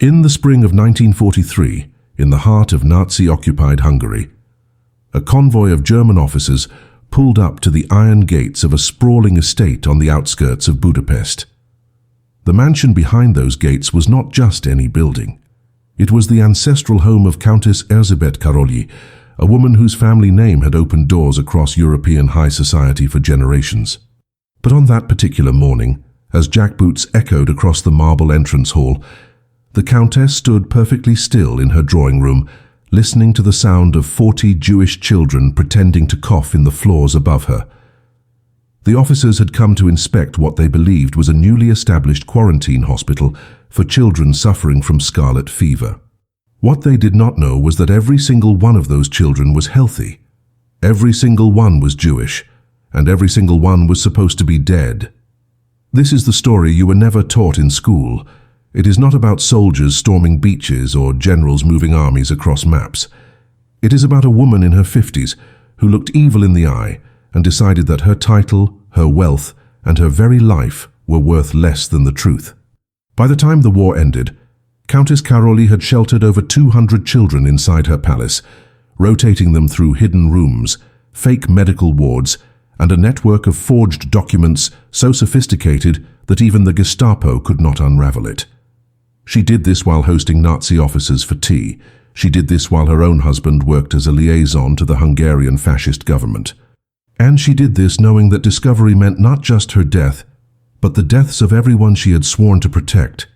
In the spring of 1943, in the heart of Nazi-occupied Hungary, a convoy of German officers pulled up to the iron gates of a sprawling estate on the outskirts of Budapest. The mansion behind those gates was not just any building. It was the ancestral home of Countess Erzsébet Károlyi, a woman whose family name had opened doors across European high society for generations. But on that particular morning, as jackboots echoed across the marble entrance hall, the Countess stood perfectly still in her drawing room, listening to the sound of 40 Jewish children pretending to cough in the floors above her. The officers had come to inspect what they believed was a newly established quarantine hospital for children suffering from scarlet fever. What they did not know was that every single one of those children was healthy. Every single one was Jewish, and every single one was supposed to be dead. This is the story you were never taught in school. It is not about soldiers storming beaches or generals moving armies across maps. It is about a woman in her 50s who looked evil in the eye and decided that her title, her wealth, and her very life were worth less than the truth. By the time the war ended, Countess Károlyi had sheltered over 200 children inside her palace, rotating them through hidden rooms, fake medical wards, and a network of forged documents so sophisticated that even the Gestapo could not unravel it. She did this while hosting Nazi officers for tea. She did this while her own husband worked as a liaison to the Hungarian fascist government. And she did this knowing that discovery meant not just her death, but the deaths of everyone she had sworn to protect.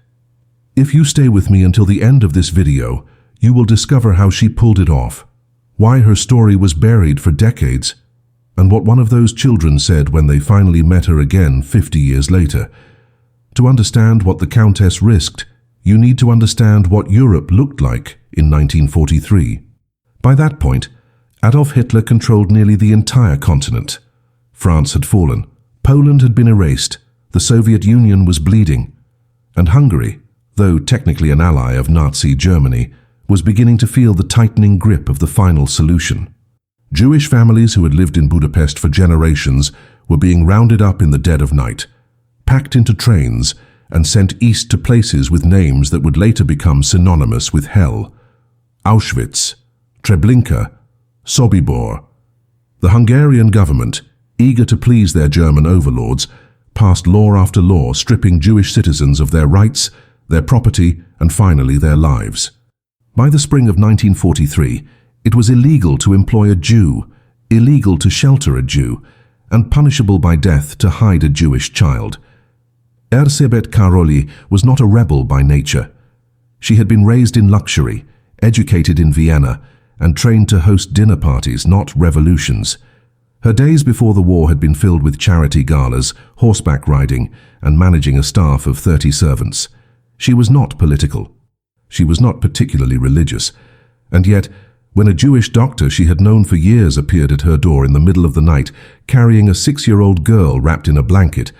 If you stay with me until the end of this video, you will discover how she pulled it off, why her story was buried for decades, and what one of those children said when they finally met her again 50 years later. To understand what the Countess risked, you need to understand what Europe looked like in 1943. By that point, Adolf Hitler controlled nearly the entire continent. France had fallen, Poland had been erased, the Soviet Union was bleeding, and Hungary, though technically an ally of Nazi Germany, was beginning to feel the tightening grip of the final solution. Jewish families who had lived in Budapest for generations were being rounded up in the dead of night, packed into trains, and sent east to places with names that would later become synonymous with hell. Auschwitz, Treblinka, Sobibor. The Hungarian government, eager to please their German overlords, passed law after law stripping Jewish citizens of their rights, their property, and finally their lives. By the spring of 1943, it was illegal to employ a Jew, illegal to shelter a Jew, and punishable by death to hide a Jewish child. Erzsébet Károlyi was not a rebel by nature. She had been raised in luxury, educated in Vienna, and trained to host dinner parties, not revolutions. Her days before the war had been filled with charity galas, horseback riding, and managing a staff of 30 servants. She was not political. She was not particularly religious. And yet, when a Jewish doctor she had known for years appeared at her door in the middle of the night, carrying a 6-year-old girl wrapped in a blanket,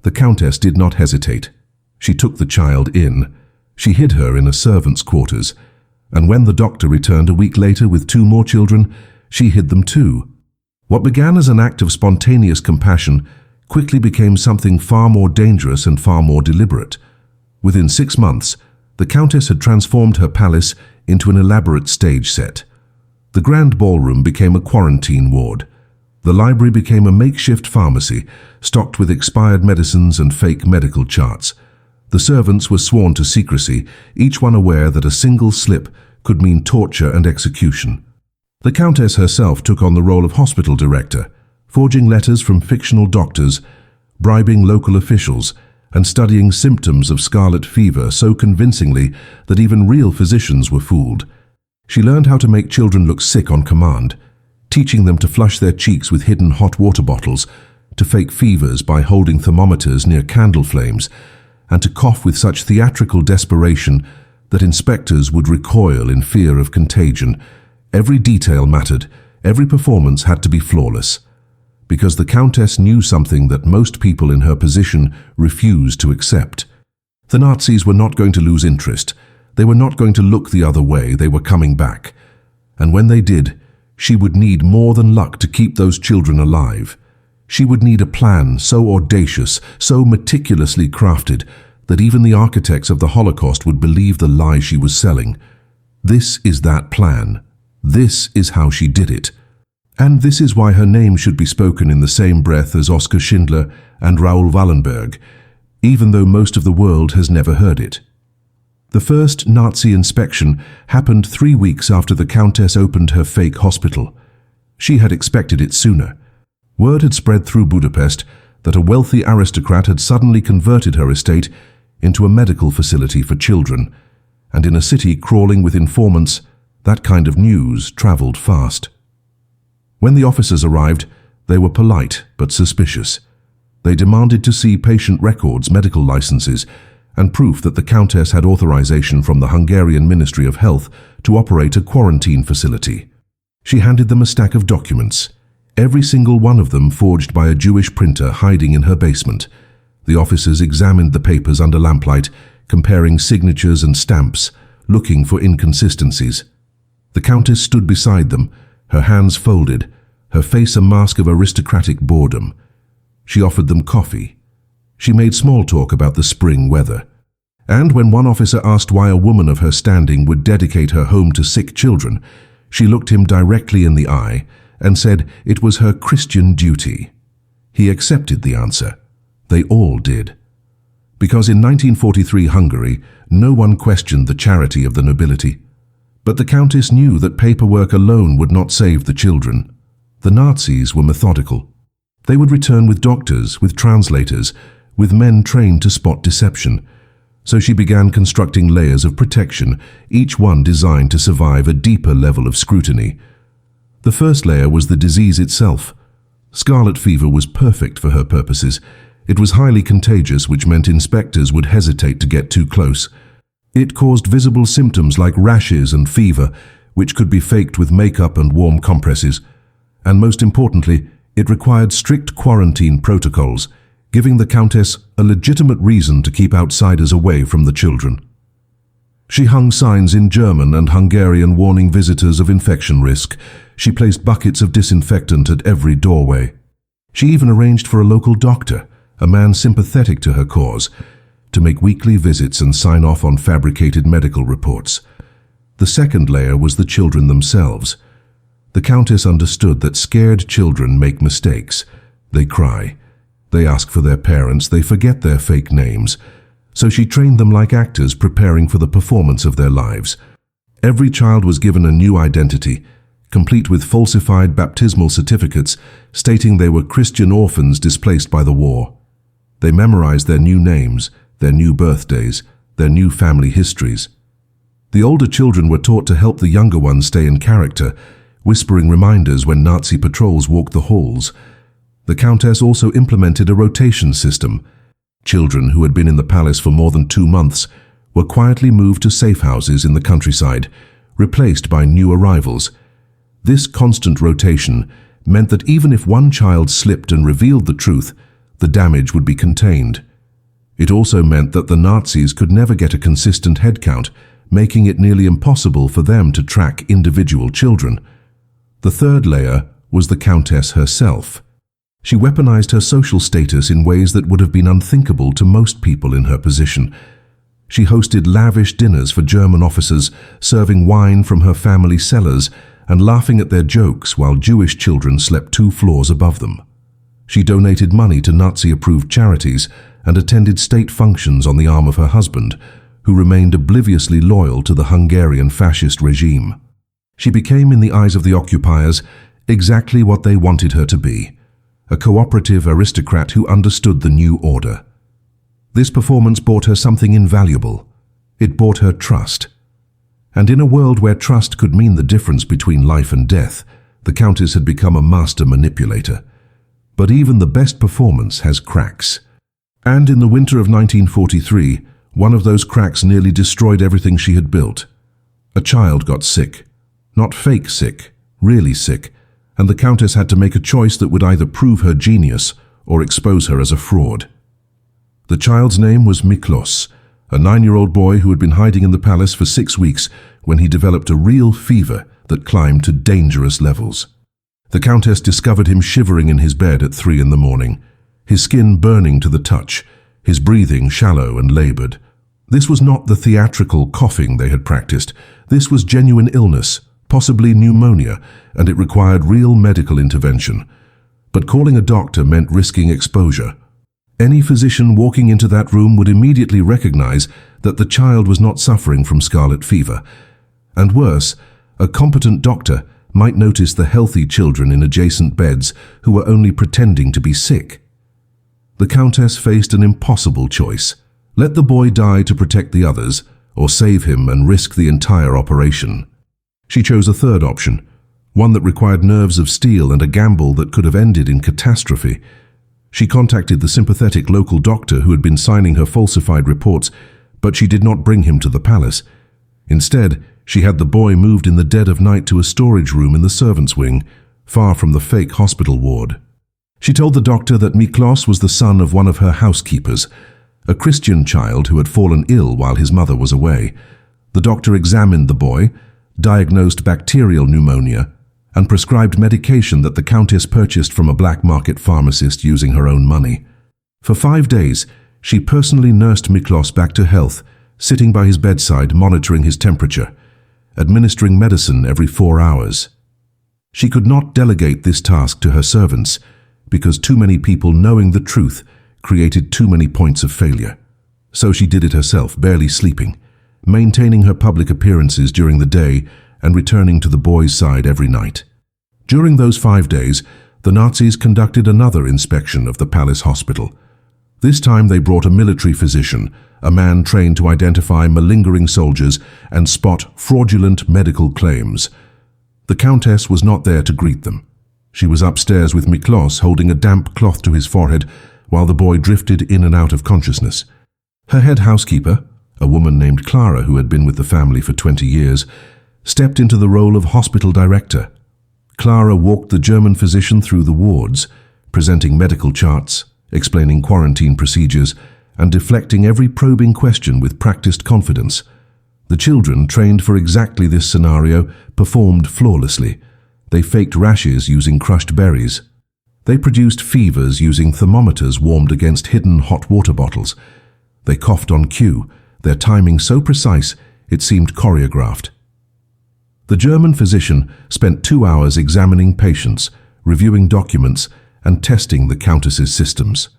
the Countess did not hesitate. She took the child in. She hid her in a servant's quarters. And when the doctor returned a week later with 2 more children, she hid them too. What began as an act of spontaneous compassion quickly became something far more dangerous and far more deliberate. Within 6 months, the Countess had transformed her palace into an elaborate stage set. The grand ballroom became a quarantine ward. The library became a makeshift pharmacy, stocked with expired medicines and fake medical charts. The servants were sworn to secrecy, each one aware that a single slip could mean torture and execution. The Countess herself took on the role of hospital director, forging letters from fictional doctors, bribing local officials, and studying symptoms of scarlet fever so convincingly that even real physicians were fooled. She learned how to make children look sick on command, teaching them to flush their cheeks with hidden hot water bottles, to fake fevers by holding thermometers near candle flames, and to cough with such theatrical desperation that inspectors would recoil in fear of contagion. Every detail mattered, every performance had to be flawless, because the Countess knew something that most people in her position refused to accept. The Nazis were not going to lose interest. They were not going to look the other way. They were coming back. And when they did, she would need more than luck to keep those children alive. She would need a plan so audacious, so meticulously crafted, that even the architects of the Holocaust would believe the lie she was selling. This is that plan. This is how she did it. And this is why her name should be spoken in the same breath as Oskar Schindler and Raoul Wallenberg, even though most of the world has never heard it. The first Nazi inspection happened 3 weeks after the Countess opened her fake hospital. She had expected it sooner. Word had spread through Budapest that a wealthy aristocrat had suddenly converted her estate into a medical facility for children, and in a city crawling with informants, that kind of news traveled fast. When the officers arrived, they were polite but suspicious. They demanded to see patient records, medical licenses, and proof that the Countess had authorization from the Hungarian Ministry of Health to operate a quarantine facility. She handed them a stack of documents, every single one of them forged by a Jewish printer hiding in her basement. The officers examined the papers under lamplight, comparing signatures and stamps, looking for inconsistencies. The Countess stood beside them, her hands folded, her face a mask of aristocratic boredom. She offered them coffee. She made small talk about the spring weather. And when one officer asked why a woman of her standing would dedicate her home to sick children, she looked him directly in the eye and said it was her Christian duty. He accepted the answer. They all did. Because in 1943 Hungary, no one questioned the charity of the nobility. But the Countess knew that paperwork alone would not save the children. The Nazis were methodical. They would return with doctors, with translators, with men trained to spot deception. So she began constructing layers of protection, each one designed to survive a deeper level of scrutiny. The first layer was the disease itself. Scarlet fever was perfect for her purposes. It was highly contagious, which meant inspectors would hesitate to get too close. It caused visible symptoms like rashes and fever, which could be faked with makeup and warm compresses. And most importantly, it required strict quarantine protocols, giving the Countess a legitimate reason to keep outsiders away from the children. She hung signs in German and Hungarian warning visitors of infection risk. She placed buckets of disinfectant at every doorway. She even arranged for a local doctor, a man sympathetic to her cause, to make weekly visits and sign off on fabricated medical reports. The second layer was the children themselves. The Countess understood that scared children make mistakes. They cry. They ask for their parents. They forget their fake names. So she trained them like actors preparing for the performance of their lives. Every child was given a new identity, complete with falsified baptismal certificates stating they were Christian orphans displaced by the war. They memorized their new names, their new birthdays, their new family histories. The older children were taught to help the younger ones stay in character, whispering reminders when Nazi patrols walked the halls. The Countess also implemented a rotation system. Children who had been in the palace for more than 2 months were quietly moved to safe houses in the countryside, replaced by new arrivals. This constant rotation meant that even if one child slipped and revealed the truth, the damage would be contained. It also meant that the Nazis could never get a consistent headcount, making it nearly impossible for them to track individual children. The third layer was the Countess herself. She weaponized her social status in ways that would have been unthinkable to most people in her position. She hosted lavish dinners for German officers, serving wine from her family cellars and laughing at their jokes while Jewish children slept 2 floors above them. She donated money to Nazi-approved charities and attended state functions on the arm of her husband, who remained obliviously loyal to the Hungarian fascist regime. She became, in the eyes of the occupiers, exactly what they wanted her to be, a cooperative aristocrat who understood the new order. This performance bought her something invaluable. It bought her trust. And in a world where trust could mean the difference between life and death, the Countess had become a master manipulator. But even the best performance has cracks. And in the winter of 1943, one of those cracks nearly destroyed everything she had built. A child got sick. Not fake sick, really sick, and the Countess had to make a choice that would either prove her genius or expose her as a fraud. The child's name was Miklos, a 9-year-old boy who had been hiding in the palace for 6 weeks when he developed a real fever that climbed to dangerous levels. The Countess discovered him shivering in his bed at 3 in the morning, his skin burning to the touch, his breathing shallow and labored. This was not the theatrical coughing they had practiced. This was genuine illness, possibly pneumonia, and it required real medical intervention. But calling a doctor meant risking exposure. Any physician walking into that room would immediately recognize that the child was not suffering from scarlet fever. And worse, a competent doctor might notice the healthy children in adjacent beds who were only pretending to be sick. The Countess faced an impossible choice. Let the boy die to protect the others, or save him and risk the entire operation. She chose a third option, one that required nerves of steel and a gamble that could have ended in catastrophe. She contacted the sympathetic local doctor who had been signing her falsified reports, but she did not bring him to the palace. Instead, she had the boy moved in the dead of night to a storage room in the servants' wing, far from the fake hospital ward. She told the doctor that Miklos was the son of one of her housekeepers, a Christian child who had fallen ill while his mother was away. The doctor examined the boy, diagnosed bacterial pneumonia, and prescribed medication that the Countess purchased from a black market pharmacist using her own money. For 5 days, she personally nursed Miklos back to health, sitting by his bedside monitoring his temperature, administering medicine every 4 hours. She could not delegate this task to her servants, because too many people knowing the truth created too many points of failure. So she did it herself, barely sleeping, maintaining her public appearances during the day and returning to the boy's side every night. During those 5 days, the Nazis conducted another inspection of the palace hospital. This time they brought a military physician, a man trained to identify malingering soldiers and spot fraudulent medical claims. The Countess was not there to greet them. She was upstairs with Miklos holding a damp cloth to his forehead while the boy drifted in and out of consciousness. Her head housekeeper, a woman named Clara who had been with the family for 20 years, stepped into the role of hospital director. Clara walked the German physician through the wards, presenting medical charts, explaining quarantine procedures, and deflecting every probing question with practiced confidence. The children, trained for exactly this scenario, performed flawlessly. They faked rashes using crushed berries. They produced fevers using thermometers warmed against hidden hot water bottles. They coughed on cue, their timing so precise it seemed choreographed. The German physician spent 2 hours examining patients, reviewing documents, and testing the Countess's systems.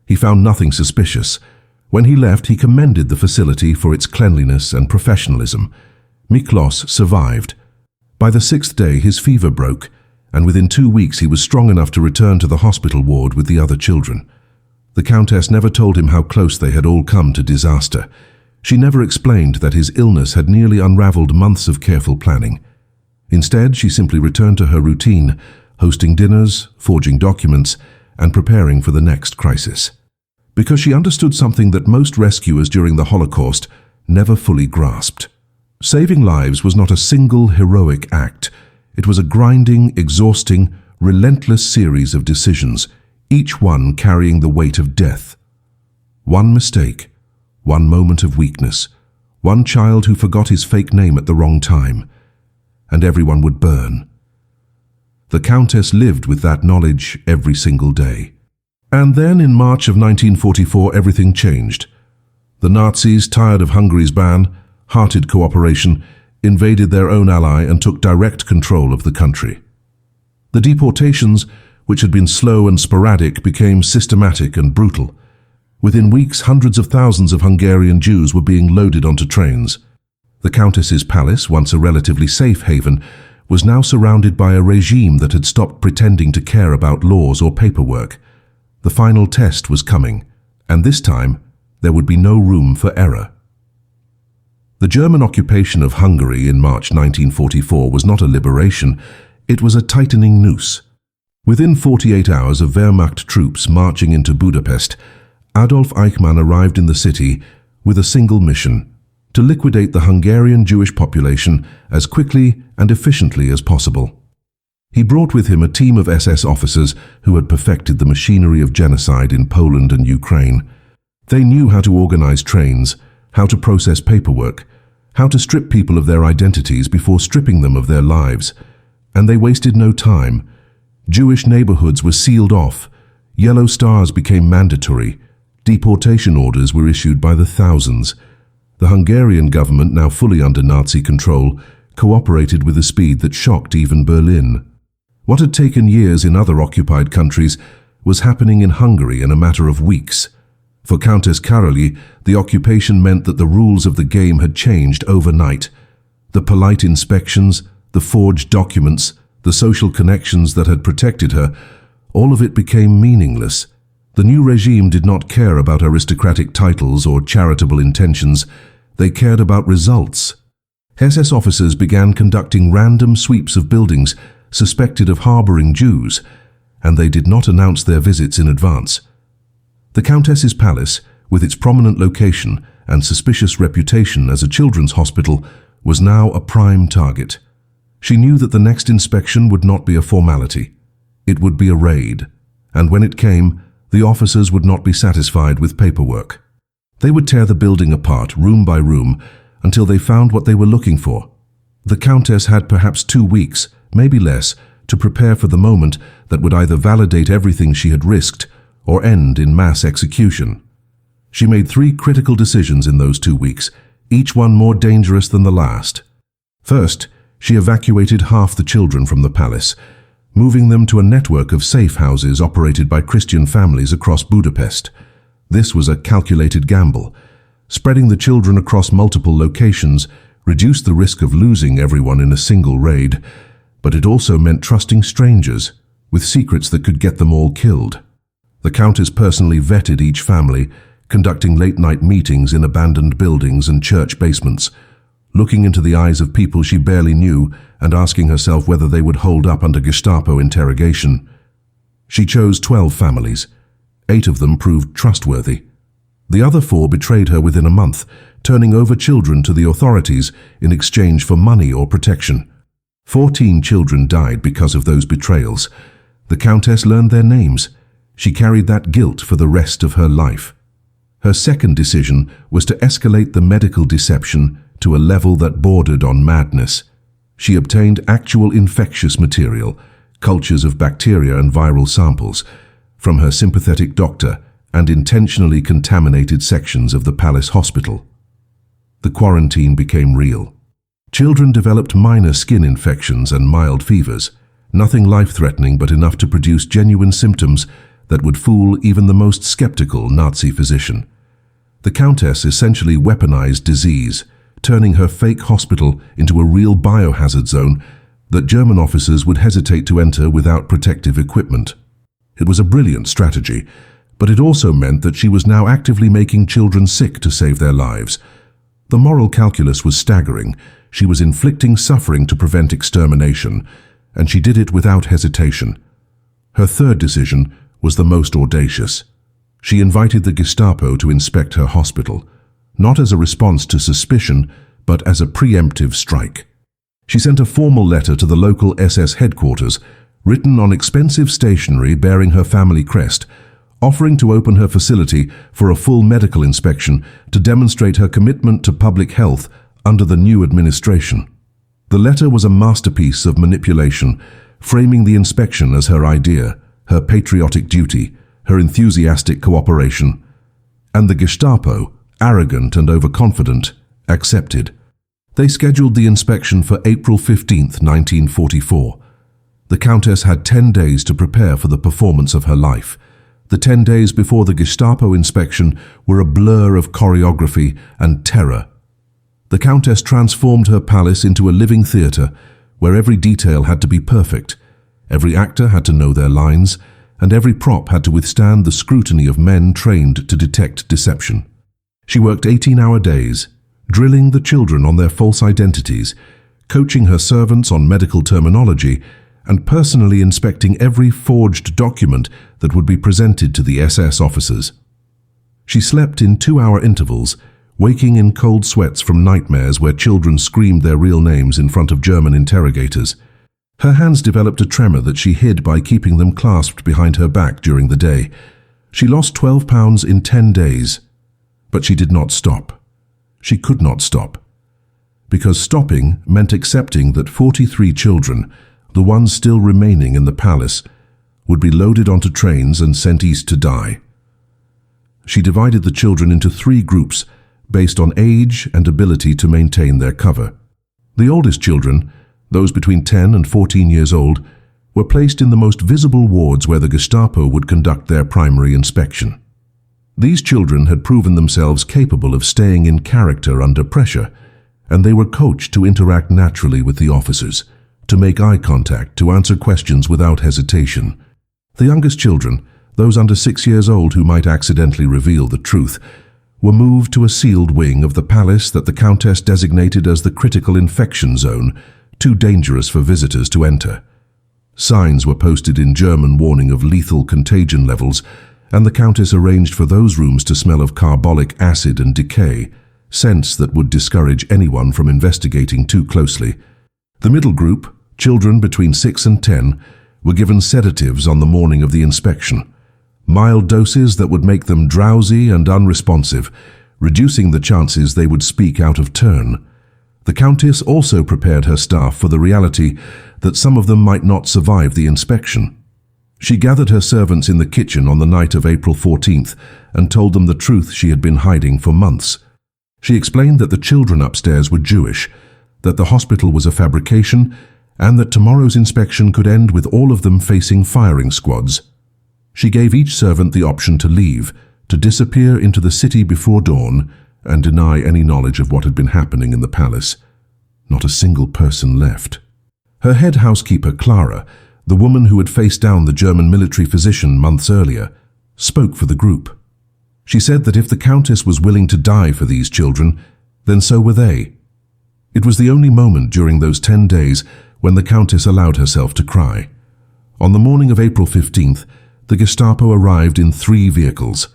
He found nothing suspicious. When he left, he commended the facility for its cleanliness and professionalism. Miklos survived. By the 6th day, his fever broke, and within 2 weeks he was strong enough to return to the hospital ward with the other children. The Countess never told him how close they had all come to disaster. She never explained that his illness had nearly unraveled months of careful planning. Instead, she simply returned to her routine, hosting dinners, forging documents, and preparing for the next crisis. Because she understood something that most rescuers during the Holocaust never fully grasped. Saving lives was not a single heroic act. It was a grinding, exhausting, relentless series of decisions, each one carrying the weight of death. One mistake, one moment of weakness, one child who forgot his fake name at the wrong time, and everyone would burn. The Countess lived with that knowledge every single day. And then in March of 1944, everything changed. The Nazis, tired of Hungary's ban, hearted cooperation, invaded their own ally and took direct control of the country. The deportations, which had been slow and sporadic, became systematic and brutal. Within weeks, hundreds of thousands of Hungarian Jews were being loaded onto trains. The Countess's palace, once a relatively safe haven, was now surrounded by a regime that had stopped pretending to care about laws or paperwork. The final test was coming, and this time there would be no room for error. The German occupation of Hungary in March 1944 was not a liberation, it was a tightening noose. Within 48 hours of Wehrmacht troops marching into Budapest, Adolf Eichmann arrived in the city with a single mission: to liquidate the Hungarian Jewish population as quickly and efficiently as possible. He brought with him a team of SS officers who had perfected the machinery of genocide in Poland and Ukraine. They knew how to organize trains, how to process paperwork, how to strip people of their identities before stripping them of their lives. And they wasted no time. Jewish neighborhoods were sealed off, yellow stars became mandatory, Deportation orders were issued by the thousands. The Hungarian government, now fully under Nazi control, cooperated with a speed that shocked even Berlin. What had taken years in other occupied countries was happening in Hungary in a matter of weeks. For Countess Károlyi, the occupation meant that the rules of the game had changed overnight. The polite inspections, the forged documents, the social connections that had protected her, all of it became meaningless. The new regime did not care about aristocratic titles or charitable intentions. They cared about results. SS officers began conducting random sweeps of buildings suspected of harboring Jews, and they did not announce their visits in advance. The Countess's palace, with its prominent location and suspicious reputation as a children's hospital, was now a prime target. She knew that the next inspection would not be a formality. It would be a raid, and when it came, the officers would not be satisfied with paperwork. They would tear the building apart, room by room, until they found what they were looking for. The Countess had perhaps 2 weeks, maybe less, to prepare for the moment that would either validate everything she had risked or end in mass execution. She made 3 critical decisions in those 2 weeks, each one more dangerous than the last. First, she evacuated half the children from the palace, moving them to a network of safe houses operated by Christian families across Budapest. This was a calculated gamble. Spreading the children across multiple locations reduced the risk of losing everyone in a single raid, but it also meant trusting strangers with secrets that could get them all killed. The Countess personally vetted each family, conducting late-night meetings in abandoned buildings and church basements, looking into the eyes of people she barely knew and asking herself whether they would hold up under Gestapo interrogation. She chose 12 families. 8 of them proved trustworthy. The other 4 betrayed her within a month, turning over children to the authorities in exchange for money or protection. 14 children died because of those betrayals. The Countess learned their names. She carried that guilt for the rest of her life. Her second decision was to escalate the medical deception to a level that bordered on madness. She obtained actual infectious material, cultures of bacteria and viral samples, from her sympathetic doctor and intentionally contaminated sections of the palace hospital. The quarantine became real. Children developed minor skin infections and mild fevers, nothing life-threatening but enough to produce genuine symptoms that would fool even the most skeptical Nazi physician. The Countess essentially weaponized disease, turning her fake hospital into a real biohazard zone that German officers would hesitate to enter without protective equipment. It was a brilliant strategy, but it also meant that she was now actively making children sick to save their lives. The moral calculus was staggering. She was inflicting suffering to prevent extermination, and she did it without hesitation. Her third decision was the most audacious. She invited the Gestapo to inspect her hospital, not as a response to suspicion, but as a preemptive strike. She sent a formal letter to the local SS headquarters, written on expensive stationery bearing her family crest, offering to open her facility for a full medical inspection to demonstrate her commitment to public health under the new administration. The letter was a masterpiece of manipulation, framing the inspection as her idea, her patriotic duty, her enthusiastic cooperation. And the Gestapo, arrogant and overconfident, accepted. They scheduled the inspection for April 15, 1944. The Countess had 10 days to prepare for the performance of her life. The 10 days before the Gestapo inspection were a blur of choreography and terror. The Countess transformed her palace into a living theatre where every detail had to be perfect, every actor had to know their lines, and every prop had to withstand the scrutiny of men trained to detect deception. She worked 18-hour days, drilling the children on their false identities, coaching her servants on medical terminology, and personally inspecting every forged document that would be presented to the SS officers. She slept in 2-hour intervals, waking in cold sweats from nightmares where children screamed their real names in front of German interrogators. Her hands developed a tremor that she hid by keeping them clasped behind her back during the day. She lost 12 pounds in 10 days, but she did not stop. She could not stop, because stopping meant accepting that 43 children, the ones still remaining in the palace, would be loaded onto trains and sent east to die. She divided the children into 3 groups based on age and ability to maintain their cover. The oldest children, those between 10 and 14 years old, were placed in the most visible wards where the Gestapo would conduct their primary inspection. These children had proven themselves capable of staying in character under pressure, and they were coached to interact naturally with the officers, to make eye contact, to answer questions without hesitation. The youngest children, those under 6 years old who might accidentally reveal the truth, were moved to a sealed wing of the palace that the Countess designated as the critical infection zone, too dangerous for visitors to enter. Signs were posted in German warning of lethal contagion levels, and the Countess arranged for those rooms to smell of carbolic acid and decay, scents that would discourage anyone from investigating too closely. The middle group, children between 6 and 10, were given sedatives on the morning of the inspection, mild doses that would make them drowsy and unresponsive, reducing the chances they would speak out of turn. The Countess also prepared her staff for the reality that some of them might not survive the inspection. She gathered her servants in the kitchen on the night of April 14th and told them the truth she had been hiding for months. She explained that the children upstairs were Jewish, that the hospital was a fabrication, and that tomorrow's inspection could end with all of them facing firing squads. She gave each servant the option to leave, to disappear into the city before dawn, and deny any knowledge of what had been happening in the palace. Not a single person left. Her head housekeeper, Clara, the woman who had faced down the German military physician months earlier, spoke for the group. She said that if the Countess was willing to die for these children, then so were they. It was the only moment during those 10 days when the Countess allowed herself to cry. On the morning of April 15th, the Gestapo arrived in 3 vehicles.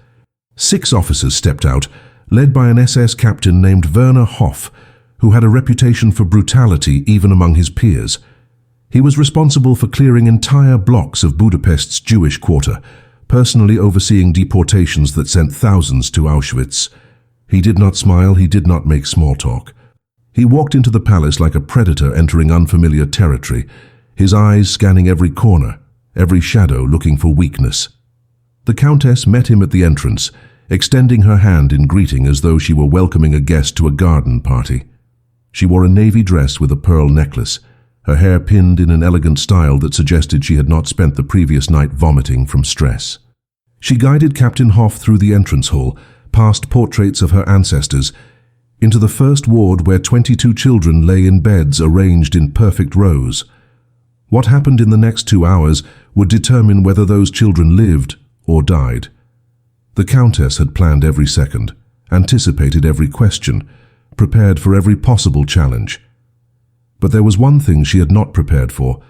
6 officers stepped out, led by an SS captain named Werner Hoff, who had a reputation for brutality even among his peers. He was responsible for clearing entire blocks of Budapest's Jewish quarter, personally overseeing deportations that sent thousands to Auschwitz. He did not smile, he did not make small talk. He walked into the palace like a predator entering unfamiliar territory, his eyes scanning every corner, every shadow looking for weakness. The Countess met him at the entrance, extending her hand in greeting as though she were welcoming a guest to a garden party. She wore a navy dress with a pearl necklace, her hair pinned in an elegant style that suggested she had not spent the previous night vomiting from stress. She guided Captain Hoff through the entrance hall, past portraits of her ancestors, into the first ward where 22 children lay in beds arranged in perfect rows. What happened in the next 2 hours would determine whether those children lived or died. The Countess had planned every second, anticipated every question, prepared for every possible challenge. But there was one thing she had not prepared for,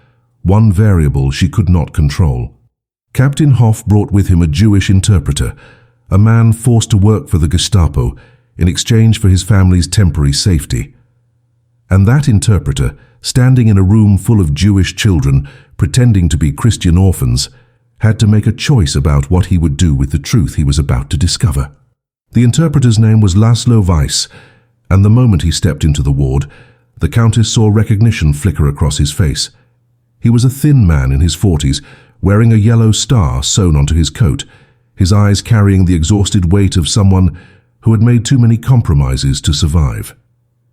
one variable she could not control. Captain Hoff brought with him a Jewish interpreter, a man forced to work for the Gestapo in exchange for his family's temporary safety. And that interpreter, standing in a room full of Jewish children pretending to be Christian orphans, had to make a choice about what he would do with the truth he was about to discover. The interpreter's name was Laszlo Weiss, and the moment he stepped into the ward, the Countess saw recognition flicker across his face. He was a thin man in his 40s, wearing a yellow star sewn onto his coat, his eyes carrying the exhausted weight of someone who had made too many compromises to survive.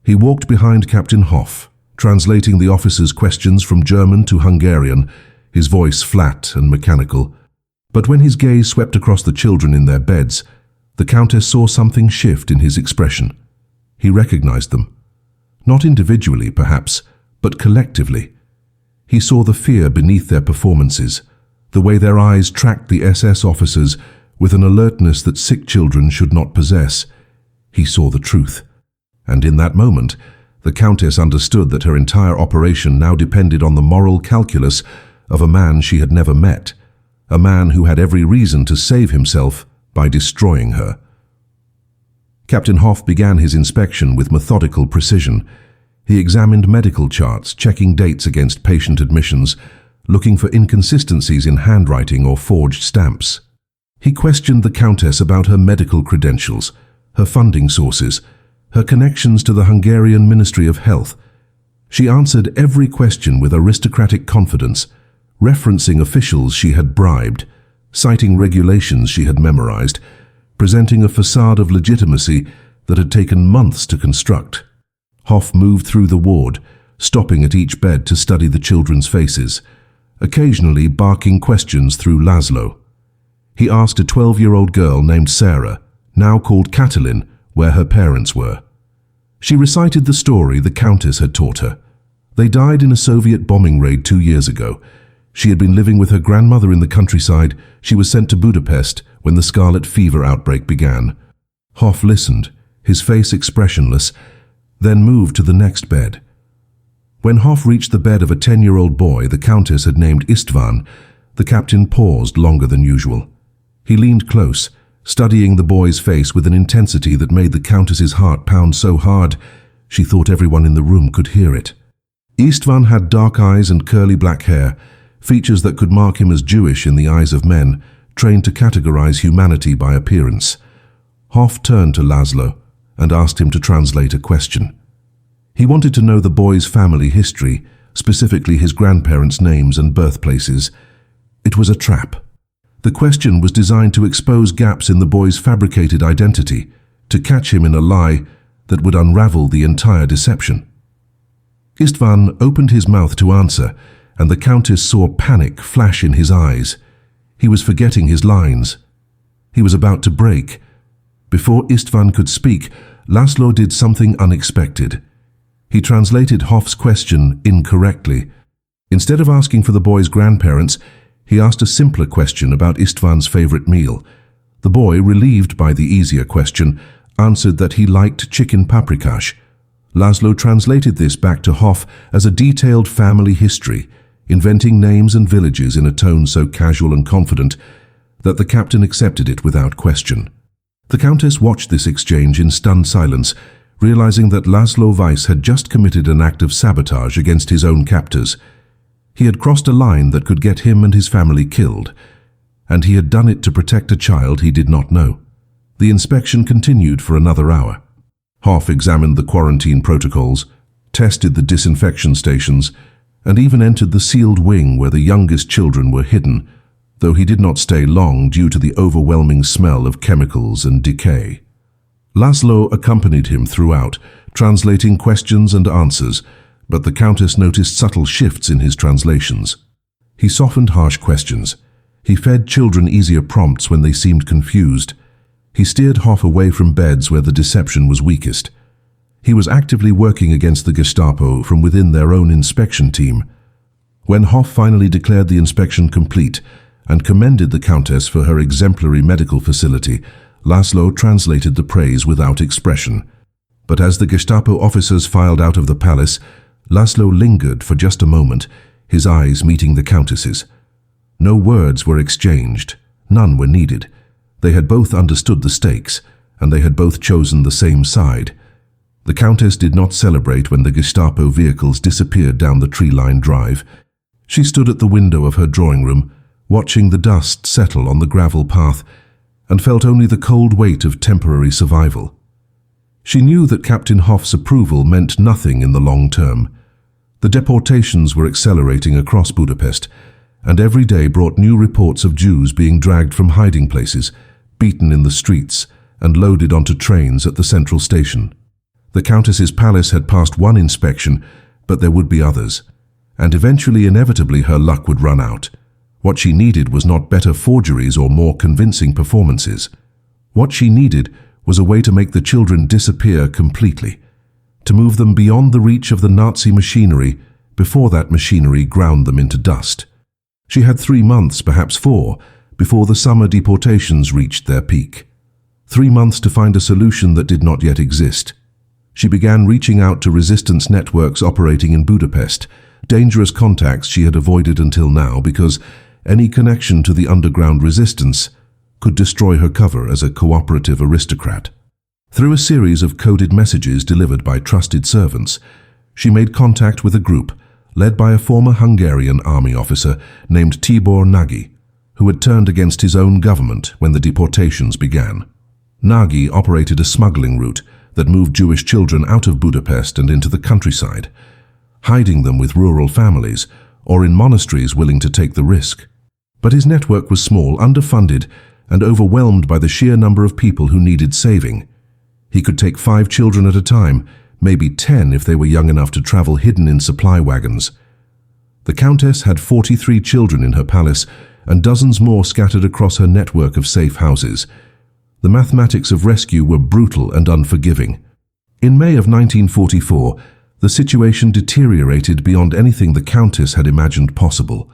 He walked behind Captain Hoff, translating the officer's questions from German to Hungarian, his voice flat and mechanical. But when his gaze swept across the children in their beds, the Countess saw something shift in his expression. He recognized them. Not individually, perhaps, but collectively. He saw the fear beneath their performances, the way their eyes tracked the SS officers with an alertness that sick children should not possess. He saw the truth. And in that moment, the Countess understood that her entire operation now depended on the moral calculus of a man she had never met, a man who had every reason to save himself by destroying her. Captain Hoff began his inspection with methodical precision. He examined medical charts, checking dates against patient admissions, looking for inconsistencies in handwriting or forged stamps. He questioned the Countess about her medical credentials, her funding sources, her connections to the Hungarian Ministry of Health. She answered every question with aristocratic confidence, referencing officials she had bribed, citing regulations she had memorized, presenting a facade of legitimacy that had taken months to construct. Hoff moved through the ward, stopping at each bed to study the children's faces, occasionally barking questions through Laszlo. He asked a 12-year-old girl named Sarah, now called Katalin, where her parents were. She recited the story the Countess had taught her. They died in a Soviet bombing raid 2 years ago. She had been living with her grandmother in the countryside. She was sent to Budapest when the scarlet fever outbreak began. Hoff listened, his face expressionless, then moved to the next bed. When Hoff reached the bed of a 10-year-old boy the Countess had named Istvan, the captain paused longer than usual. He leaned close, studying the boy's face with an intensity that made the Countess's heart pound so hard she thought everyone in the room could hear it. Istvan had dark eyes and curly black hair, features that could mark him as Jewish in the eyes of men, trained to categorize humanity by appearance. Hoff turned to Laszlo and asked him to translate a question. He wanted to know the boy's family history, specifically his grandparents' names and birthplaces. It was a trap. The question was designed to expose gaps in the boy's fabricated identity, to catch him in a lie that would unravel the entire deception. Istvan opened his mouth to answer, and the Countess saw panic flash in his eyes. He was forgetting his lines. He was about to break. Before Istvan could speak, Laszlo did something unexpected. He translated Hoff's question incorrectly. Instead of asking for the boy's grandparents, he asked a simpler question about Istvan's favorite meal. The boy, relieved by the easier question, answered that he liked chicken paprikash. Laszlo translated this back to Hoff as a detailed family history, inventing names and villages in a tone so casual and confident that the captain accepted it without question. The Countess watched this exchange in stunned silence, realizing that Laszlo Weiss had just committed an act of sabotage against his own captors. He had crossed a line that could get him and his family killed, and he had done it to protect a child he did not know. The inspection continued for another hour. Hoff examined the quarantine protocols, tested the disinfection stations, and even entered the sealed wing where the youngest children were hidden, though he did not stay long due to the overwhelming smell of chemicals and decay. Laszlo accompanied him throughout, translating questions and answers, but the Countess noticed subtle shifts in his translations. He softened harsh questions. He fed children easier prompts when they seemed confused. He steered Hoff away from beds where the deception was weakest. He was actively working against the Gestapo from within their own inspection team. When Hoff finally declared the inspection complete and commended the Countess for her exemplary medical facility, Laszlo translated the praise without expression. But as the Gestapo officers filed out of the palace, Laszlo lingered for just a moment, his eyes meeting the Countess's. No words were exchanged. None were needed. They had both understood the stakes, and they had both chosen the same side. The Countess did not celebrate when the Gestapo vehicles disappeared down the tree-lined drive. She stood at the window of her drawing room, watching the dust settle on the gravel path, and felt only the cold weight of temporary survival. She knew that Captain Hoff's approval meant nothing in the long term. The deportations were accelerating across Budapest, and every day brought new reports of Jews being dragged from hiding places, beaten in the streets, and loaded onto trains at the central station. The Countess's palace had passed one inspection, but there would be others, and eventually, inevitably, her luck would run out. What she needed was not better forgeries or more convincing performances. What she needed was a way to make the children disappear completely, to move them beyond the reach of the Nazi machinery before that machinery ground them into dust. She had 3 months, perhaps 4, before the summer deportations reached their peak. 3 months to find a solution that did not yet exist. She began reaching out to resistance networks operating in Budapest, dangerous contacts she had avoided until now because any connection to the underground resistance could destroy her cover as a cooperative aristocrat. Through a series of coded messages delivered by trusted servants, she made contact with a group led by a former Hungarian army officer named Tibor Nagy, who had turned against his own government when the deportations began. Nagy operated a smuggling route that moved Jewish children out of Budapest and into the countryside, hiding them with rural families or in monasteries willing to take the risk. But his network was small, underfunded, and overwhelmed by the sheer number of people who needed saving. He could take 5 children at a time, maybe 10 if they were young enough to travel hidden in supply wagons. The Countess had 43 children in her palace and dozens more scattered across her network of safe houses. The mathematics of rescue were brutal and unforgiving. In May of 1944, the situation deteriorated beyond anything the Countess had imagined possible.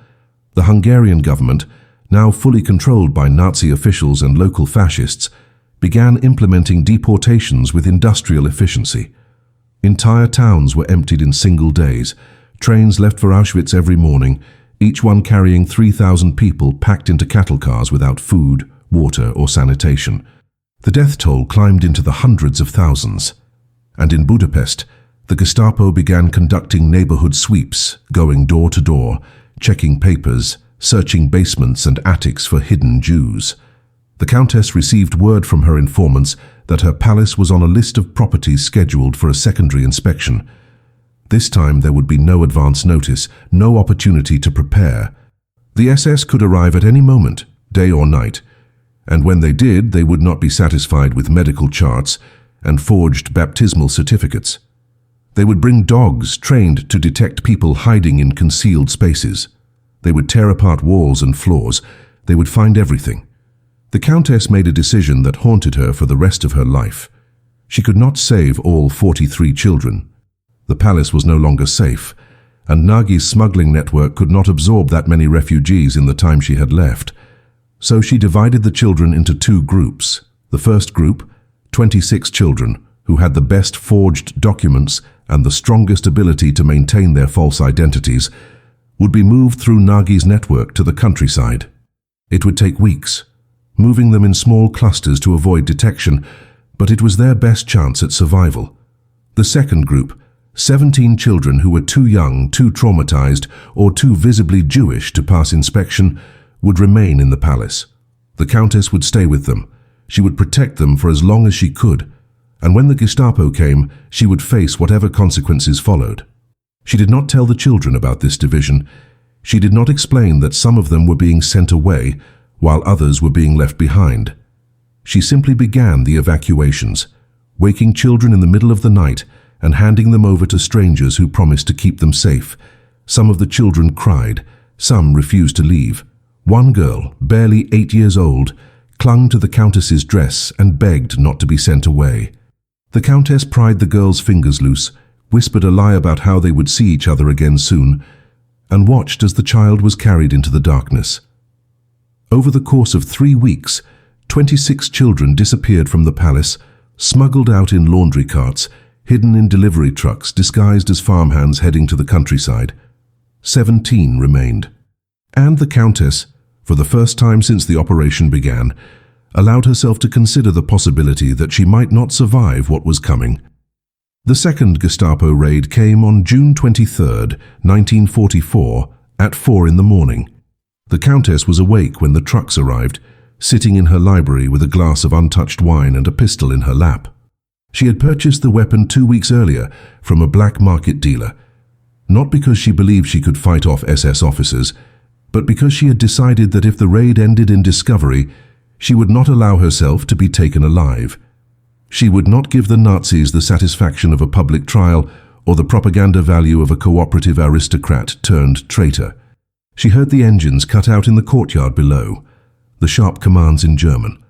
The Hungarian government, now fully controlled by Nazi officials and local fascists, began implementing deportations with industrial efficiency. Entire towns were emptied in single days. Trains left for Auschwitz every morning, each one carrying 3,000 people packed into cattle cars without food, water, or sanitation. The death toll climbed into the hundreds of thousands. And in Budapest, the Gestapo began conducting neighborhood sweeps, going door to door, checking papers, searching basements and attics for hidden Jews. The Countess received word from her informants that her palace was on a list of properties scheduled for a secondary inspection. This time there would be no advance notice, no opportunity to prepare. The SS could arrive at any moment, day or night, and when they did, they would not be satisfied with medical charts and forged baptismal certificates. They would bring dogs trained to detect people hiding in concealed spaces. They would tear apart walls and floors. They would find everything. The Countess made a decision that haunted her for the rest of her life. She could not save all 43 children. The palace was no longer safe, and Nagy's smuggling network could not absorb that many refugees in the time she had left. So she divided the children into 2 groups. The first group, 26 children, who had the best forged documents and the strongest ability to maintain their false identities, would be moved through Nagy's network to the countryside. It would take weeks, moving them in small clusters to avoid detection, but it was their best chance at survival. The second group, 17 children who were too young, too traumatized, or too visibly Jewish to pass inspection, would remain in the palace. The Countess would stay with them. She would protect them for as long as she could, and when the Gestapo came, she would face whatever consequences followed. She did not tell the children about this division. She did not explain that some of them were being sent away, while others were being left behind. She simply began the evacuations, waking children in the middle of the night and handing them over to strangers who promised to keep them safe. Some of the children cried, some refused to leave. One girl, barely 8 years old, clung to the Countess's dress and begged not to be sent away. The Countess pried the girl's fingers loose, whispered a lie about how they would see each other again soon, and watched as the child was carried into the darkness. Over the course of 3 weeks, 26 children disappeared from the palace, smuggled out in laundry carts, hidden in delivery trucks disguised as farmhands heading to the countryside. 17 remained. And the Countess, for the first time since the operation began, allowed herself to consider the possibility that she might not survive what was coming. The second Gestapo raid came on June 23, 1944, at 4 in the morning. The Countess was awake when the trucks arrived, sitting in her library with a glass of untouched wine and a pistol in her lap. She had purchased the weapon 2 weeks earlier from a black market dealer, not because she believed she could fight off SS officers, but because she had decided that if the raid ended in discovery, she would not allow herself to be taken alive. She would not give the Nazis the satisfaction of a public trial or the propaganda value of a cooperative aristocrat turned traitor. She heard the engines cut out in the courtyard below, the sharp commands in German,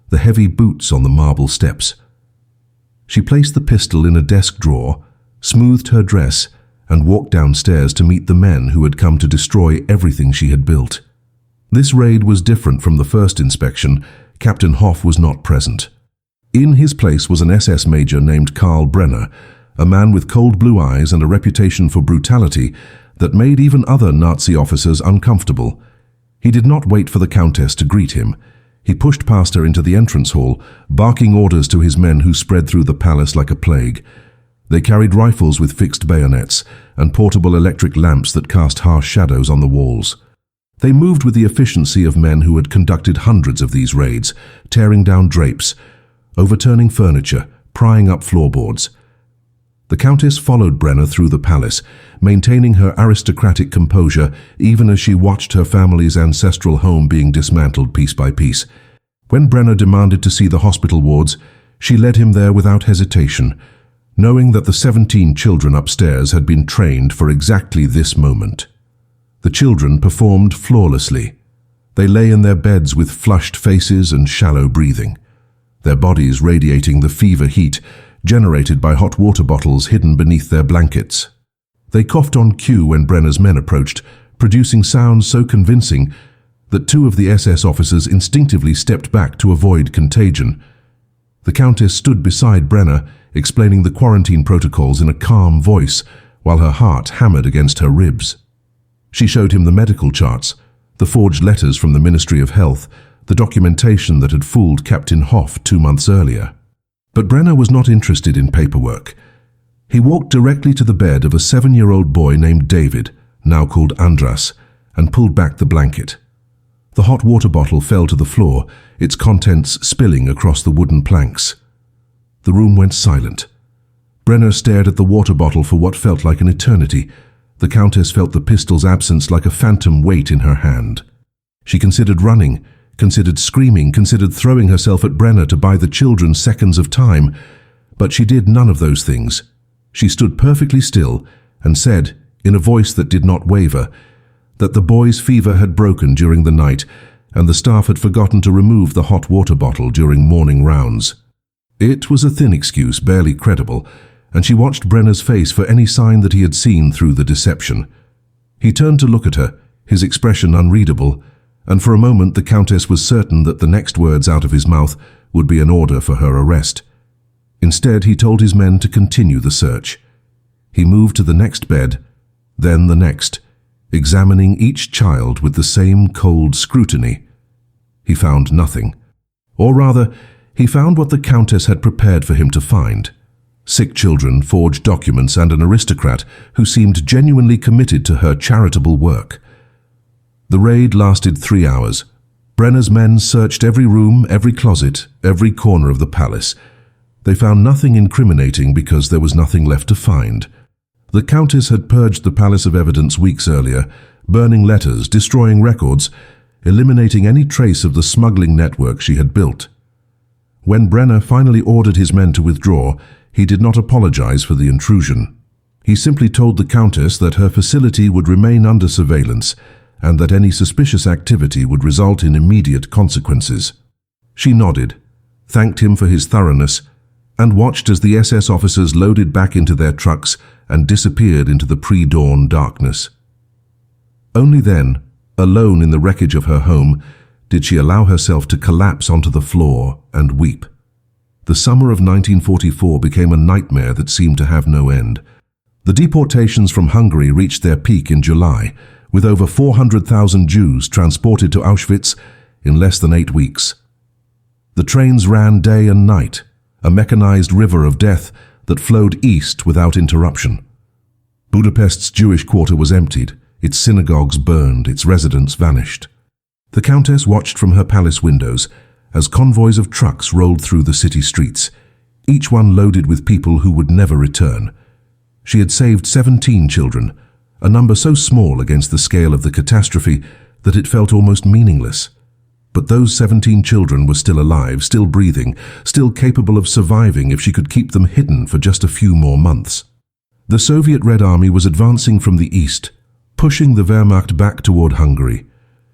the heavy boots on the marble steps. She placed the pistol in a desk drawer, smoothed her dress, and walked downstairs to meet the men who had come to destroy everything she had built. This raid was different from the first inspection. Captain Hoff was not present. In his place was an SS major named Karl Brenner, a man with cold blue eyes and a reputation for brutality that made even other Nazi officers uncomfortable. He did not wait for the Countess to greet him. He pushed past her into the entrance hall, barking orders to his men who spread through the palace like a plague. They carried rifles with fixed bayonets and portable electric lamps that cast harsh shadows on the walls. They moved with the efficiency of men who had conducted hundreds of these raids, tearing down drapes, overturning furniture, prying up floorboards. The Countess followed Brenner through the palace, maintaining her aristocratic composure even as she watched her family's ancestral home being dismantled piece by piece. When Brenner demanded to see the hospital wards, she led him there without hesitation, knowing that the 17 children upstairs had been trained for exactly this moment. The children performed flawlessly. They lay in their beds with flushed faces and shallow breathing, their bodies radiating the fever heat generated by hot water bottles hidden beneath their blankets. They coughed on cue when Brenner's men approached, producing sounds so convincing that 2 of the SS officers instinctively stepped back to avoid contagion. The Countess stood beside Brenner, explaining the quarantine protocols in a calm voice, while her heart hammered against her ribs. She showed him the medical charts, the forged letters from the Ministry of Health, the documentation that had fooled Captain Hoff 2 months earlier. But Brenner was not interested in paperwork. He walked directly to the bed of a 7-year-old boy named David, now called Andras, and pulled back the blanket. The hot water bottle fell to the floor, its contents spilling across the wooden planks. The room went silent. Brenner stared at the water bottle for what felt like an eternity. The Countess felt the pistol's absence like a phantom weight in her hand. She considered running, considered screaming, considered throwing herself at Brenner to buy the children seconds of time, but she did none of those things. She stood perfectly still and said, in a voice that did not waver, that the boy's fever had broken during the night and the staff had forgotten to remove the hot water bottle during morning rounds. It was a thin excuse, barely credible, and she watched Brenner's face for any sign that he had seen through the deception. He turned to look at her, his expression unreadable, and for a moment the Countess was certain that the next words out of his mouth would be an order for her arrest. Instead, he told his men to continue the search. He moved to the next bed, then the next, examining each child with the same cold scrutiny. He found nothing. Or rather, he found what the Countess had prepared for him to find: sick children, forged documents, and an aristocrat who seemed genuinely committed to her charitable work. The raid lasted 3 hours. Brenner's men searched every room, every closet, every corner of the palace. They found nothing incriminating because there was nothing left to find. The Countess had purged the palace of evidence weeks earlier, burning letters, destroying records, eliminating any trace of the smuggling network she had built. When Brenner finally ordered his men to withdraw, he did not apologize for the intrusion. He simply told the Countess that her facility would remain under surveillance and that any suspicious activity would result in immediate consequences. She nodded, thanked him for his thoroughness, and watched as the SS officers loaded back into their trucks and disappeared into the pre-dawn darkness. Only then, alone in the wreckage of her home, did she allow herself to collapse onto the floor and weep. The summer of 1944 became a nightmare that seemed to have no end. The deportations from Hungary reached their peak in July, with over 400,000 Jews transported to Auschwitz in less than 8 weeks. The trains ran day and night, a mechanized river of death that flowed east without interruption. Budapest's Jewish quarter was emptied, its synagogues burned, its residents vanished. The Countess watched from her palace windows as convoys of trucks rolled through the city streets, each one loaded with people who would never return. She had saved 17 children, a number so small against the scale of the catastrophe that it felt almost meaningless. But those 17 children were still alive, still breathing, still capable of surviving if she could keep them hidden for just a few more months. The Soviet Red Army was advancing from the east, pushing the Wehrmacht back toward Hungary.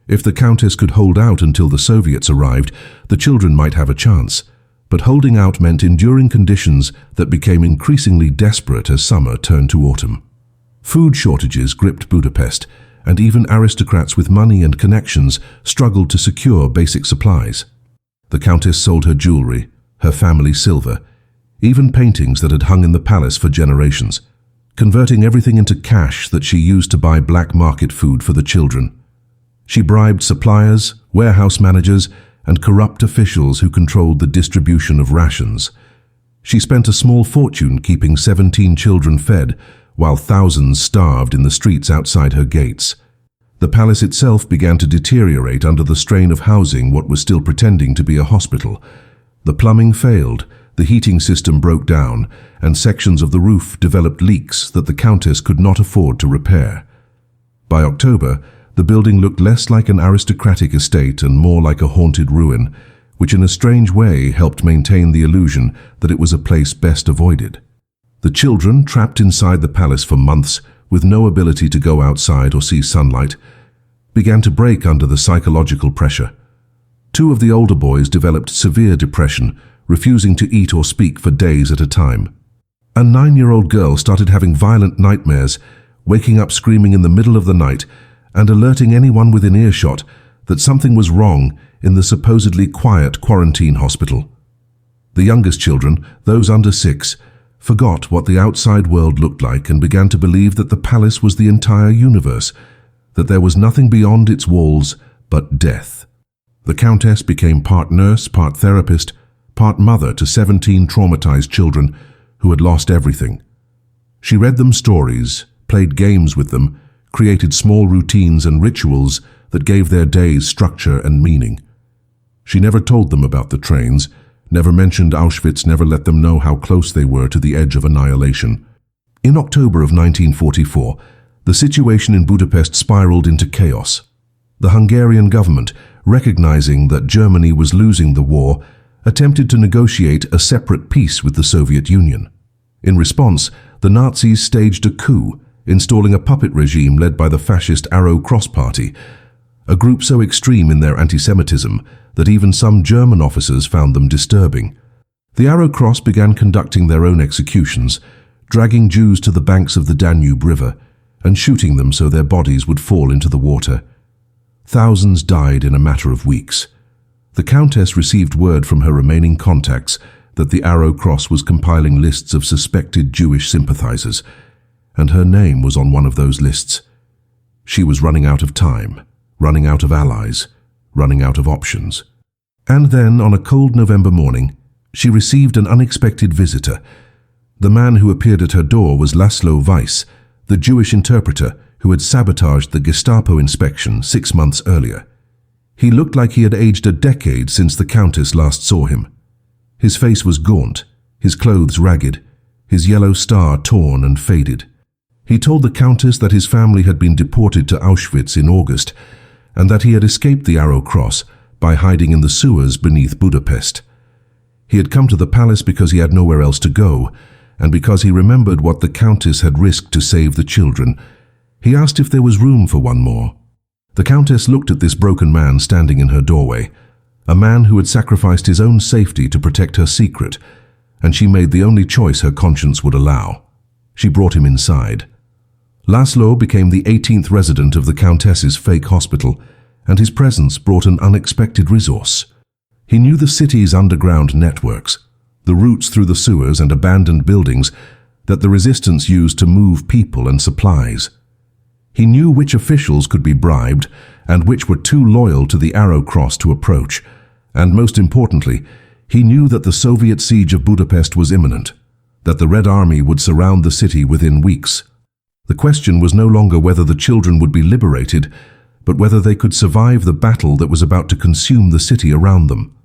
If the Countess could hold out until the Soviets arrived, the children might have a chance. But holding out meant enduring conditions that became increasingly desperate as summer turned to autumn. Food shortages gripped Budapest, and even aristocrats with money and connections struggled to secure basic supplies. The Countess sold her jewelry, her family silver, even paintings that had hung in the palace for generations, converting everything into cash that she used to buy black market food for the children. She bribed suppliers, warehouse managers, and corrupt officials who controlled the distribution of rations. She spent a small fortune keeping 17 children fed, while thousands starved in the streets outside her gates. The palace itself began to deteriorate under the strain of housing what was still pretending to be a hospital. The plumbing failed, the heating system broke down, and sections of the roof developed leaks that the Countess could not afford to repair. By October, the building looked less like an aristocratic estate and more like a haunted ruin, which in a strange way helped maintain the illusion that it was a place best avoided. The children, trapped inside the palace for months with no ability to go outside or see sunlight, began to break under the psychological pressure. 2 of the older boys developed severe depression, refusing to eat or speak for days at a time. A 9-year-old girl started having violent nightmares, waking up screaming in the middle of the night and alerting anyone within earshot that something was wrong in the supposedly quiet quarantine hospital. The youngest children, those under 6, forgot what the outside world looked like and began to believe that the palace was the entire universe, that there was nothing beyond its walls but death. The Countess became part nurse, part therapist, part mother to 17 traumatized children who had lost everything. She read them stories, played games with them, created small routines and rituals that gave their days structure and meaning. She never told them about the trains, never mentioned Auschwitz, never let them know how close they were to the edge of annihilation. In October of 1944, the situation in Budapest spiraled into chaos. The Hungarian government, recognizing that Germany was losing the war, attempted to negotiate a separate peace with the Soviet Union. In response, the Nazis staged a coup, installing a puppet regime led by the fascist Arrow Cross Party, a group so extreme in their anti-Semitism that even some German officers found them disturbing. The Arrow Cross began conducting their own executions, dragging Jews to the banks of the Danube River and shooting them so their bodies would fall into the water. Thousands died in a matter of weeks. The Countess received word from her remaining contacts that the Arrow Cross was compiling lists of suspected Jewish sympathizers, and her name was on one of those lists. She was running out of time, running out of allies, running out of options. And then, on a cold November morning, she received an unexpected visitor. The man who appeared at her door was Laszlo Weiss, the Jewish interpreter who had sabotaged the Gestapo inspection 6 months earlier. He looked like he had aged a decade since the Countess last saw him. His face was gaunt, his clothes ragged, his yellow star torn and faded. He told the Countess that his family had been deported to Auschwitz in August, and that he had escaped the Arrow Cross by hiding in the sewers beneath Budapest. He had come to the palace because he had nowhere else to go, and because he remembered what the Countess had risked to save the children. He asked if there was room for one more. The Countess looked at this broken man standing in her doorway, a man who had sacrificed his own safety to protect her secret, and she made the only choice her conscience would allow. She brought him inside. Laszlo became the 18th resident of the Countess's fake hospital, and his presence brought an unexpected resource. He knew the city's underground networks, the routes through the sewers and abandoned buildings that the resistance used to move people and supplies. He knew which officials could be bribed and which were too loyal to the Arrow Cross to approach, and most importantly, he knew that the Soviet siege of Budapest was imminent, that the Red Army would surround the city within weeks. The question was no longer whether the children would be liberated, but whether they could survive the battle that was about to consume the city around them.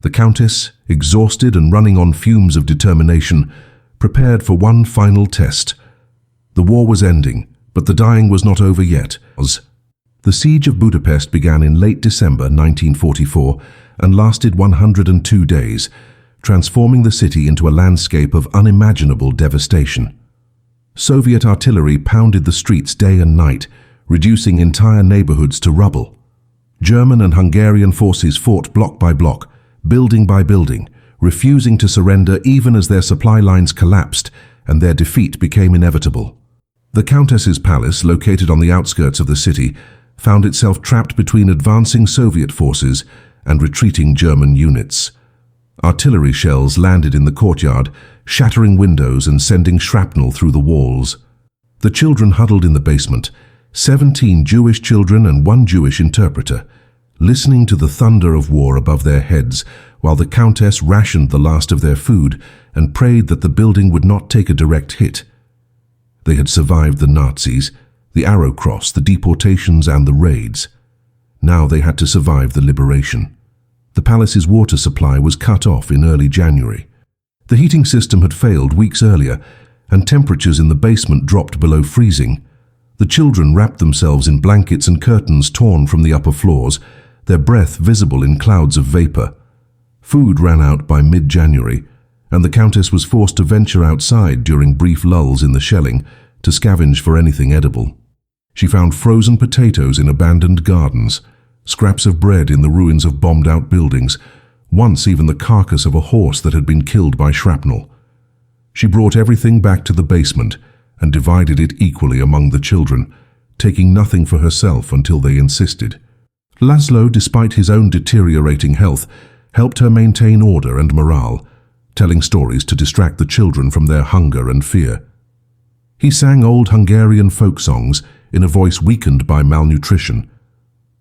The Countess, exhausted and running on fumes of determination, prepared for one final test. The war was ending, but the dying was not over yet. The siege of Budapest began in late December 1944 and lasted 102 days, transforming the city into a landscape of unimaginable devastation. Soviet artillery pounded the streets day and night, reducing entire neighborhoods to rubble. German and Hungarian forces fought block by block, building by building, refusing to surrender even as their supply lines collapsed and their defeat became inevitable. The Countess's palace, located on the outskirts of the city, found itself trapped between advancing Soviet forces and retreating German units. Artillery shells landed in the courtyard, shattering windows and sending shrapnel through the walls. The children huddled in the basement, 17 Jewish children and 1 Jewish interpreter, listening to the thunder of war above their heads while the Countess rationed the last of their food and prayed that the building would not take a direct hit. They had survived the Nazis, the Arrow Cross, the deportations and the raids. Now they had to survive the liberation. The palace's water supply was cut off in early January. The heating system had failed weeks earlier, and temperatures in the basement dropped below freezing. The children wrapped themselves in blankets and curtains torn from the upper floors, their breath visible in clouds of vapor. Food ran out by mid-January, and the Countess was forced to venture outside during brief lulls in the shelling to scavenge for anything edible. She found frozen potatoes in abandoned gardens, scraps of bread in the ruins of bombed-out buildings, once even the carcass of a horse that had been killed by shrapnel. She brought everything back to the basement and divided it equally among the children, taking nothing for herself until they insisted. Laszlo, despite his own deteriorating health, helped her maintain order and morale, telling stories to distract the children from their hunger and fear. He sang old Hungarian folk songs in a voice weakened by malnutrition.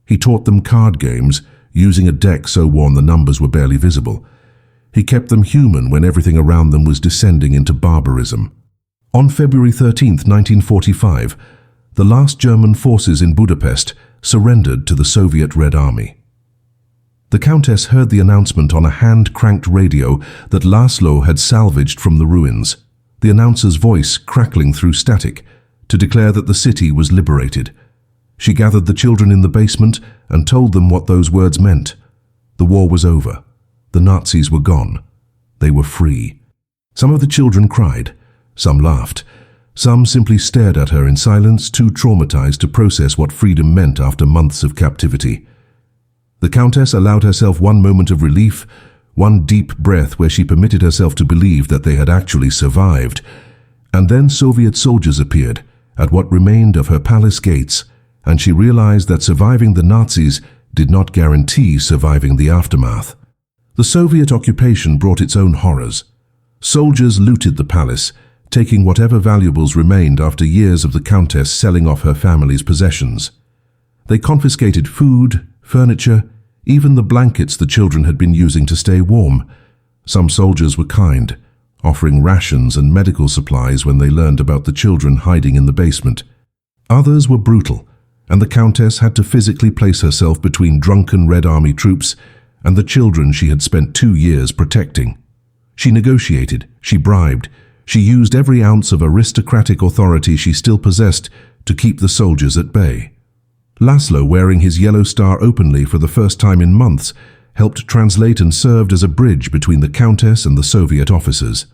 He taught them card games, using a deck so worn the numbers were barely visible. He kept them human when everything around them was descending into barbarism. On February 13, 1945, the last German forces in Budapest surrendered to the Soviet Red Army. The Countess heard the announcement on a hand-cranked radio that Laszlo had salvaged from the ruins, the announcer's voice crackling through static, to declare that the city was liberated. She gathered the children in the basement and told them what those words meant. The war was over. The Nazis were gone. They were free. Some of the children cried. Some laughed. Some simply stared at her in silence, too traumatized to process what freedom meant after months of captivity. The Countess allowed herself one moment of relief, one deep breath where she permitted herself to believe that they had actually survived. And then Soviet soldiers appeared at what remained of her palace gates, and she realized that surviving the Nazis did not guarantee surviving the aftermath. The Soviet occupation brought its own horrors. Soldiers looted the palace, taking whatever valuables remained after years of the Countess selling off her family's possessions. They confiscated food, furniture, even the blankets the children had been using to stay warm. Some soldiers were kind, offering rations and medical supplies when they learned about the children hiding in the basement. Others were brutal, and the Countess had to physically place herself between drunken Red Army troops and the children she had spent 2 years protecting. She negotiated, she bribed, she used every ounce of aristocratic authority she still possessed to keep the soldiers at bay. Laszlo, wearing his yellow star openly for the first time in months, helped translate and served as a bridge between the Countess and the Soviet officers.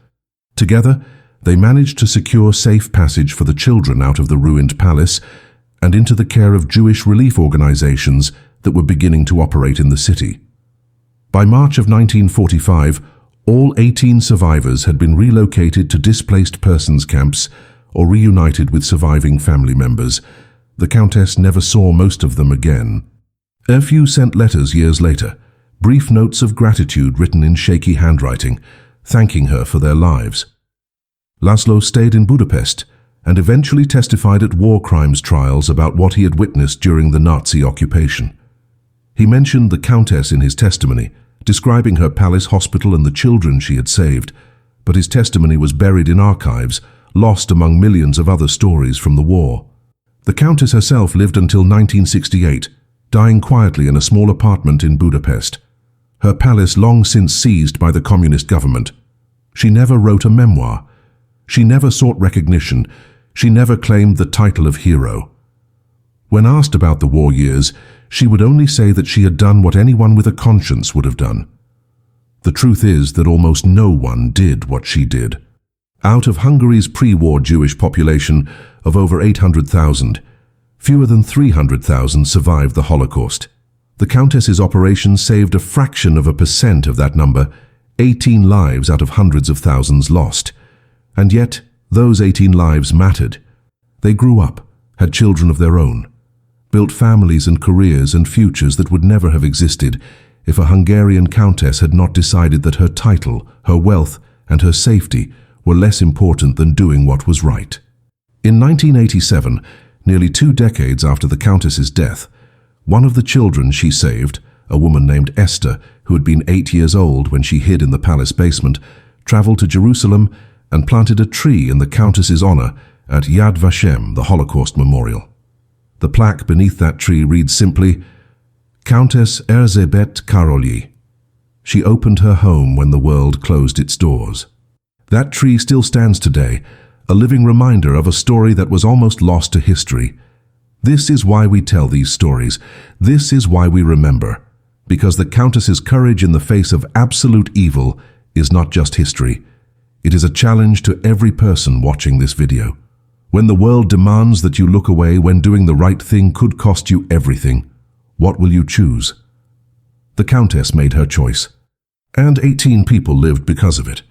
Together, they managed to secure safe passage for the children out of the ruined palace and into the care of Jewish relief organizations that were beginning to operate in the city. By March of 1945, all 18 survivors had been relocated to displaced persons camps or reunited with surviving family members. The Countess never saw most of them again. A few sent letters years later, brief notes of gratitude written in shaky handwriting, thanking her for their lives. Laszlo stayed in Budapest and eventually testified at war crimes trials about what he had witnessed during the Nazi occupation. He mentioned the Countess in his testimony, describing her palace hospital and the children she had saved, but his testimony was buried in archives, lost among millions of other stories from the war. The Countess herself lived until 1968, dying quietly in a small apartment in Budapest, her palace long since seized by the communist government. She never wrote a memoir. She never sought recognition. She never claimed the title of hero. When asked about the war years, she would only say that she had done what anyone with a conscience would have done. The truth is that almost no one did what she did. Out of Hungary's pre-war Jewish population of over 800,000, fewer than 300,000 survived the Holocaust. The Countess's operation saved a fraction of a percent of that number, 18 lives out of hundreds of thousands lost. And yet, those 18 lives mattered. They grew up, had children of their own, built families and careers and futures that would never have existed if a Hungarian countess had not decided that her title, her wealth, and her safety were less important than doing what was right. In 1987, nearly 2 decades after the Countess's death, one of the children she saved, a woman named Esther, who had been 8 years old when she hid in the palace basement, traveled to Jerusalem and planted a tree in the Countess's honor at Yad Vashem, the Holocaust Memorial. The plaque beneath that tree reads simply, Countess Erzsébet Károlyi. She opened her home when the world closed its doors. That tree still stands today, a living reminder of a story that was almost lost to history. This is why we tell these stories. This is why we remember. Because the Countess's courage in the face of absolute evil is not just history. It is a challenge to every person watching this video. When the world demands that you look away when doing the right thing could cost you everything, what will you choose? The Countess made her choice, and 18 people lived because of it.